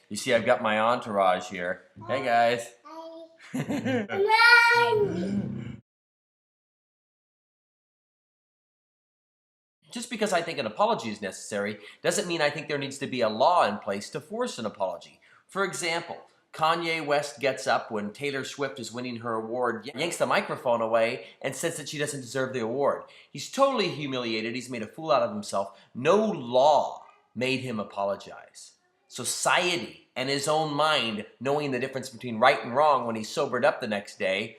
You see, I've got my entourage here. Hey, guys. Just because I think an apology is necessary doesn't mean I think there needs to be a law in place to force an apology. For example, Kanye West gets up when Taylor Swift is winning her award, yanks the microphone away, and says that she doesn't deserve the award. He's totally humiliated. He's made a fool out of himself. No law made him apologize. Society and his own mind, knowing the difference between right and wrong when he sobered up the next day,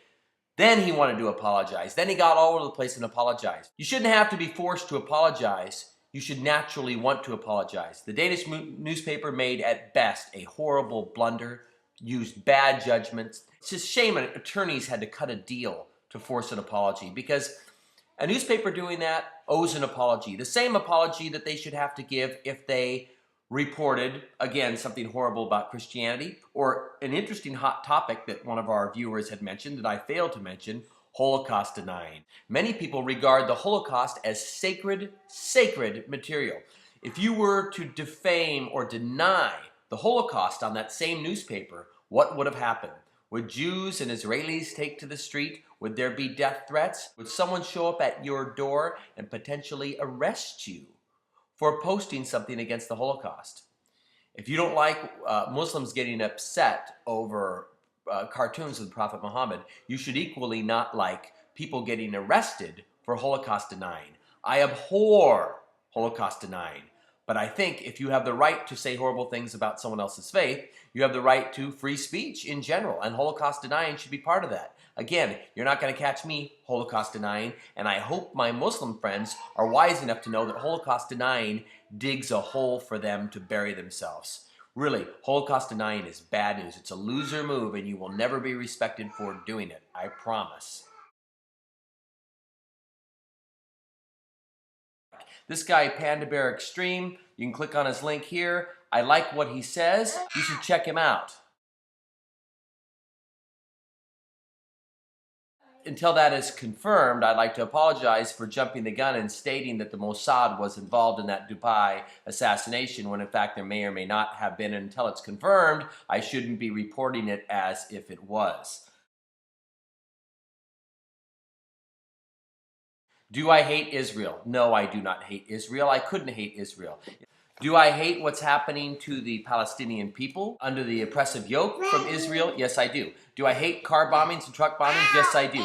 then he wanted to apologize. Then he got all over the place and apologized. You shouldn't have to be forced to apologize. You should naturally want to apologize. The Danish newspaper made, at best, a horrible blunder, used bad judgments. It's just a shame attorneys had to cut a deal to force an apology, because a newspaper doing that owes an apology. The same apology that they should have to give if they reported, again, something horrible about Christianity, or an interesting hot topic that one of our viewers had mentioned that I failed to mention, Holocaust denying. Many people regard the Holocaust as sacred material. If you were to defame or deny the Holocaust on that same newspaper, what would have happened? Would Jews and Israelis take to the street? Would there be death threats? Would someone show up at your door and potentially arrest you for posting something against the Holocaust? If you don't like Muslims getting upset over cartoons of the Prophet Muhammad, you should equally not like people getting arrested for Holocaust denying. I abhor Holocaust denying. But I think if you have the right to say horrible things about someone else's faith, you have the right to free speech in general, and Holocaust denying should be part of that. Again, you're not going to catch me Holocaust denying, and I hope my Muslim friends are wise enough to know that Holocaust denying digs a hole for them to bury themselves. Really, Holocaust denying is bad news. It's a loser move, and you will never be respected for doing it. I promise. This guy, Panda Bear Extreme, you can click on his link here. I like what he says. You should check him out. Until that is confirmed, I'd like to apologize for jumping the gun and stating that the Mossad was involved in that Dubai assassination, when in fact there may or may not have been. Until it's confirmed, I shouldn't be reporting it as if it was. Do I hate Israel? No, I do not hate Israel. I couldn't hate Israel. Do I hate what's happening to the Palestinian people under the oppressive yoke from Israel? Yes, I do. Do I hate car bombings and truck bombings? Yes, I do.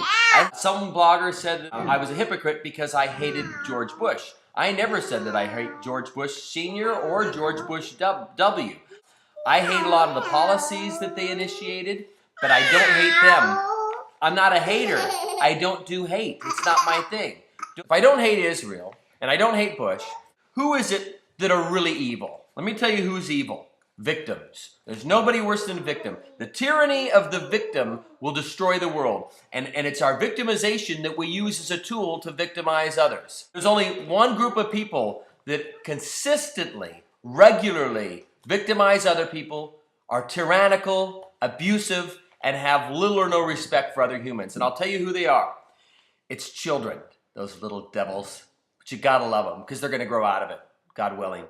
Some blogger said that I was a hypocrite because I hated George Bush. I never said that I hate George Bush Sr. or George Bush W. I hate a lot of the policies that they initiated, but I don't hate them. I'm not a hater. I don't do hate. It's not my thing. If I don't hate Israel, and I don't hate Bush, who is it that are really evil? Let me tell you who's evil. Victims. There's nobody worse than a victim. The tyranny of the victim will destroy the world. And it's our victimization that we use as a tool to victimize others. There's only one group of people that consistently, regularly victimize other people, are tyrannical, abusive, and have little or no respect for other humans. And I'll tell you who they are. It's children. Those little devils. But you gotta love them, because they're gonna grow out of it, God willing.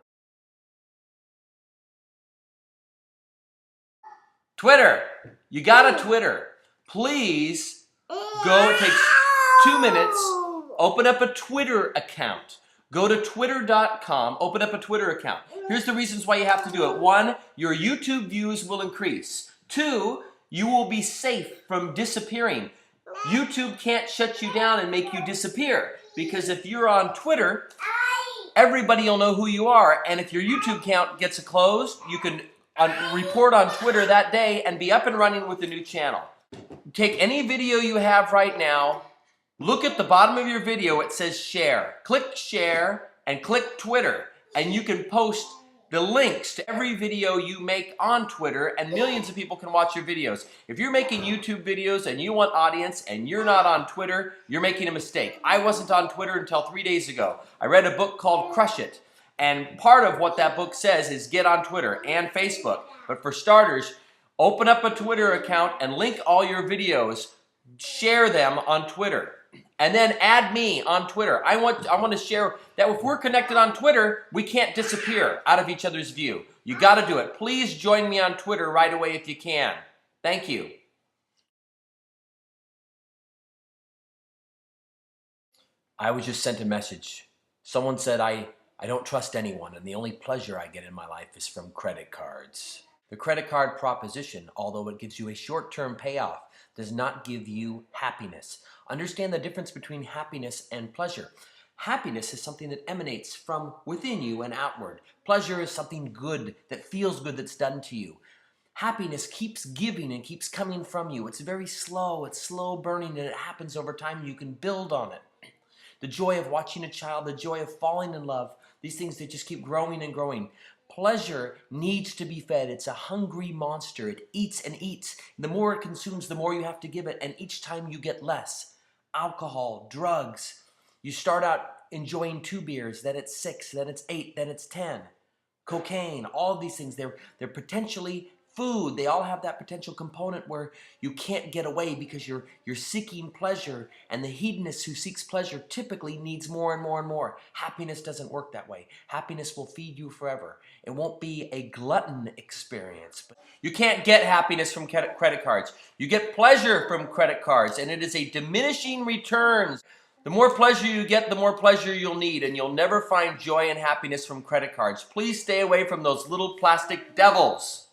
Twitter. You got a Twitter. Please go, it takes 2 minutes, open up a Twitter account. Go to twitter.com, open up a Twitter account. Here's the reasons why you have to do it. 1, your YouTube views will increase. 2, you will be safe from disappearing. YouTube can't shut you down and make you disappear, because if you're on Twitter, everybody will know who you are, and if your YouTube account gets closed, you can report on Twitter that day and be up and running with a new channel. Take any video you have right now, look at the bottom of your video, it says share. Click share and click Twitter, and you can post the links to every video you make on Twitter, and millions of people can watch your videos. If you're making YouTube videos and you want audience and you're not on Twitter, you're making a mistake. I wasn't on Twitter until 3 days ago. I read a book called Crush It, and part of what that book says is get on Twitter and Facebook. But for starters, open up a Twitter account and link all your videos. Share them on Twitter. And then add me on Twitter. I want to share that if we're connected on Twitter, we can't disappear out of each other's view. You got to do it. Please join me on Twitter right away if you can. Thank you. I was just sent a message. Someone said I don't trust anyone, and the only pleasure I get in my life is from credit cards. The credit card proposition, although it gives you a short-term payoff, does not give you happiness. Understand the difference between happiness and pleasure. Happiness is something that emanates from within you and outward. Pleasure is something good, that feels good, that's done to you. Happiness keeps giving and keeps coming from you. It's very slow, it's slow burning, and it happens over time. You can build on it. The joy of watching a child, the joy of falling in love, these things that just keep growing and growing. Pleasure needs to be fed. It's a hungry monster. It eats and eats. The more it consumes, the more you have to give it, and each time you get less. Alcohol, drugs. You start out enjoying 2 beers, then it's 6, then it's 8, then it's 10. Cocaine, all of these things, they're potentially food. They all have that potential component where you can't get away because you're seeking pleasure, and the hedonist who seeks pleasure typically needs more and more and more. Happiness doesn't work that way. Happiness will feed you forever. It won't be a glutton experience. You can't get happiness from credit cards. You get pleasure from credit cards, and it is a diminishing returns. The more pleasure you get, the more pleasure you'll need, and you'll never find joy and happiness from credit cards. Please stay away from those little plastic devils.